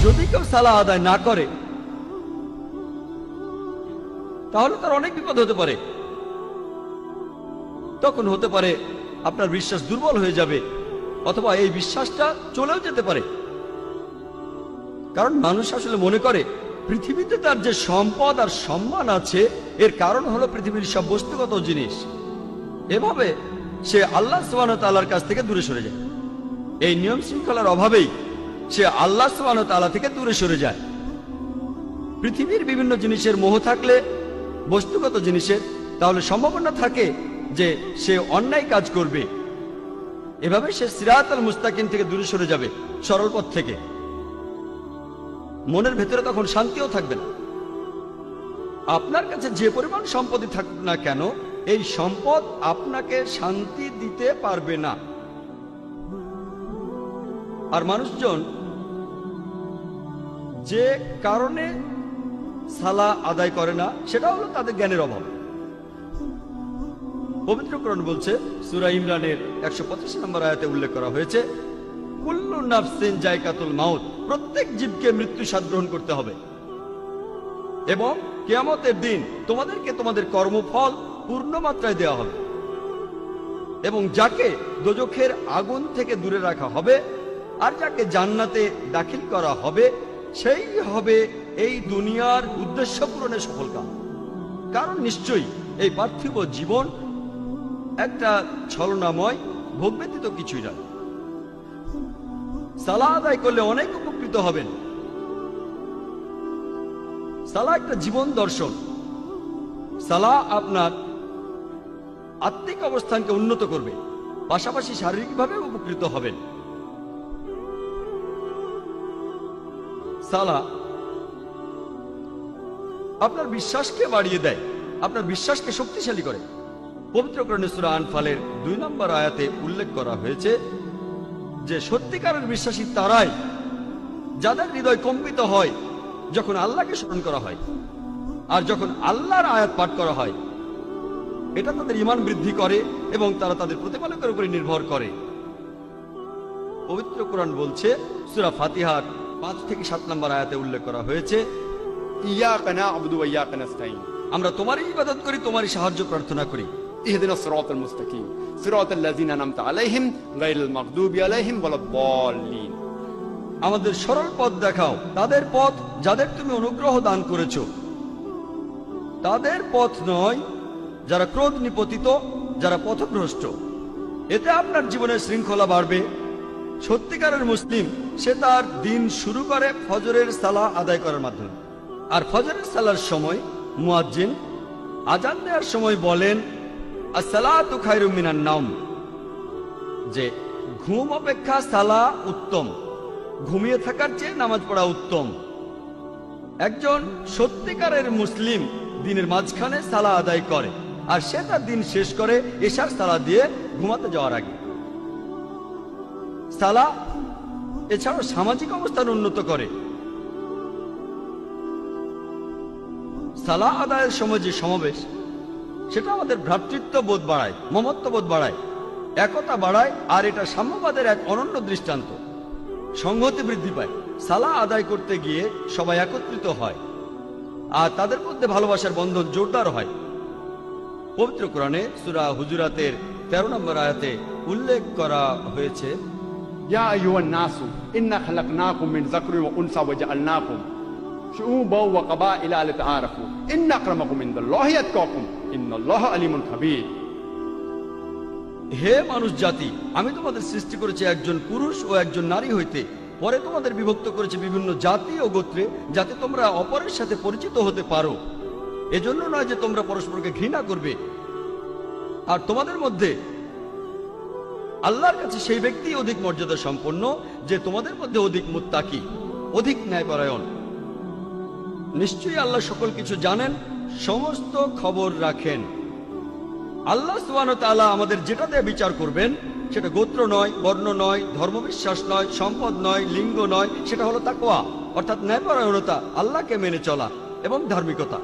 যদি কেউ সালাহ আদায় না করে তাহলে তার অনেক বিপদ হতে পারে। তখন হতে পারে আপনার বিশ্বাস দুর্বল হয়ে যাবে, অথবা এই বিশ্বাসটা চলেও যেতে পারে। কারণ মানুষ আসলে মনে করে পৃথিবীতে তার যে সম্পদ আর সম্মান আছে এর কারণ হলো পৃথিবীর সব বস্তুগত জিনিস। এভাবে সে আল্লাহ সুবহানাহু ওয়া তাআলার কাছ থেকে দূরে সরে যায়। এই নিয়ম শৃঙ্খলার অভাবেই সে আল্লাহ সুবহানাহু ওয়া তাআলা থেকে দূরে সরে যায়। পৃথিবীর বিভিন্ন জিনিসের মোহ থাকলে, বস্তুগত জিনিসের, তাহলে সম্ভাবনা থাকে যে সে অন্যায় কাজ করবে। এভাবে সে সিরাতাল মুস্তাকিম থেকে দূরে সরে যাবে, সরল পথ থেকে। মনের ভেতরে তখন শান্তিও থাকবে না। আপনার কাছে যে পরিমাণ সম্পত্তি থাকুক না কেন, এই সম্পদ আপনাকে শান্তি দিতে পারবে না। আর মানুষজন যে কারণে সালাহ আদায় করে না সেটা হলো তাদের জ্ঞানের অভাব। পবিত্র কোরআন বলছে, সূরা ইমরানের 185 নম্বর আয়াতে উল্লেখ করা হয়েছে, কুল্লু নাফসিন যায়কাতুল মাউত, প্রত্যেক জীবকে মৃত্যু স্বাদ গ্রহণ করতে হবে, এবং কিয়ামতের দিন তোমাদেরকে তোমাদের কর্মফল পূর্ণ মাত্রায় দেওয়া হবে, এবং যাকে দোজখের আগুন থেকে দূরে রাখা হবে আর যাকে জান্নাতে দাখিল করা হবে সেই হবে এই দুনিয়ার উদ্দেশ্য পূরণে সফলকাম। কারণ নিশ্চয়ই এই পার্থিব জীবন একটা ছলনাময়, ভোগ ব্যতীত কিছুই নয়। সালাহ আদায় করলে অনেক উপকৃত হবেন। সালাহ একটা জীবন দর্শন। সালাহ আপনার আত্মিক অবস্থানকে উন্নত করবে, পাশাপাশি শারীরিকভাবে উপকৃত হবেন। সালাহ আপনার বিশ্বাসকে বাড়িয়ে দেয়, আপনার বিশ্বাসকে শক্তিশালী করে। পবিত্র কোরআনে সূরা আনফালের 2 নম্বর আয়াতে উল্লেখ করা হয়েছে যে সত্যিকারের বিশ্বাসী তারাই যাদের হৃদয় কম্পিত হয় যখন আল্লাহকে স্মরণ করা হয়, আর যখন আল্লাহর আয়াত পাঠ করা হয়। এটা তাদের ঈমান বৃদ্ধি করে এবং তারা তাদের প্রতিপালকের উপরে নির্ভর করে। পবিত্র কোরআন বলছে, সূরা ফাতিহার 5 থেকে 7 নম্বর আয়াতে উল্লেখ করা হয়েছে, ইয়াকা না'বুদু ওয়া ইয়াকা নাস্তাঈন, আমরা তোমারই ইবাদত করি, তোমারই সাহায্য প্রার্থনা করি। ইহদিনাস সিরাতাল মুস্তাকিম সিরাতাল লাযিনা আন'আমতা আলাইহিম গায়রিল মাগদুবি আলাইহিম ওয়ালাদ-দাল্লিন, আমাদের সরল পথ দেখাও, তাদের পথ যাদের তুমি অনুগ্রহ দান করেছো, তাদের পথ নয় যারা ক্রোধ নিপতিত, যারা পথভ্রষ্ট। এতে আপনার জীবনের শৃঙ্খলা বাড়বে। সত্যিকারের মুসলিম সে তার দিন শুরু করে ফজরের সালাহ আদায় করার মাধ্যমে। আর ফজরের সালার সময় মুয়াজ্জিন আজান দেওয়ার সময় বলেন, আসসালাতু খায়রুম মিনান নাওম, যে ঘুম অপেক্ষা সালাহ উত্তম, ঘুমিয়ে থাকার চেয়ে নামাজ পড়া উত্তম। একজন সত্যিকারের মুসলিম দিনের মাঝখানে সালাহ আদায় করে, আর সে তার দিন শেষ করে এশার সালাহ দিয়ে ঘুমাতে যাওয়ার আগে। সালাহ এছাড়াও সামাজিক অবস্থান উন্নত করে। সালাহ আদায়ের সময় যে সমাবেশ, সেটা আমাদের ভ্রাতৃত্ব বোধ বাড়ায়, মমত্ববোধ বাড়ায়, একতা বাড়ায়, আর এটা সাম্যবাদের এক অনন্য দৃষ্টান্ত। সংহতি বৃদ্ধি পায়। সালাহ আদায় করতে গিয়ে সবাই একত্রিত হয় আর তাদের মধ্যে ভালোবাসার বন্ধন জোরদার হয়। পবিত্র কোরআনে সূরা হুজুরাতের 13 নম্বর আয়াতে উল্লেখ করা হয়েছে, ইয়া আইয়ুহান নাসু ইন্না খালাকনাকুম মিন যাকরিন ওয়া উনসা ওয়া জাআলনাকুম শুউবান ওয়া কাবাইলা লিতাআরাফু ইন্না আকরামাকুম ইনদাল্লাহি আতকাকুম ইন্নাল্লাহা আলিমুন খাবীর। হে মানুষ জাতি, আমি তোমাদের সৃষ্টি করেছি একজন পুরুষ ও একজন নারী হইতে, পরে তোমাদের বিভক্ত করেছি বিভিন্ন জাতি ও গোত্রে, যাতে তোমরা অপরের সাথে পরিচিত হতে পারো। এজন্য নয় যে তোমরা পরস্পরকে ঘৃণা করবে। আর তোমাদের মধ্যে আল্লাহর কাছে সেই ব্যক্তি অধিক মর্যাদা সম্পন্ন যে তোমাদের মধ্যে অধিক মুত্তাকি, অধিক ন্যায়পরায়ণ। নিশ্চয়ই আল্লাহ সকল কিছু জানেন, সমস্ত খবর রাখেন। আল্লাহ সুবহানাহু ওয়া তাআলা আমাদের যেটা দিয়ে বিচার করবেন, সেটা গোত্র নয়, বর্ণ নয়, ধর্মবিশ্বাস নয়, সম্পদ নয়, লিঙ্গ নয়, সেটা হলো তাকওয়া, অর্থাৎ ন্যায়পরায়ণতা, আল্লাহকে মেনে চলা এবং ধার্মিকতা।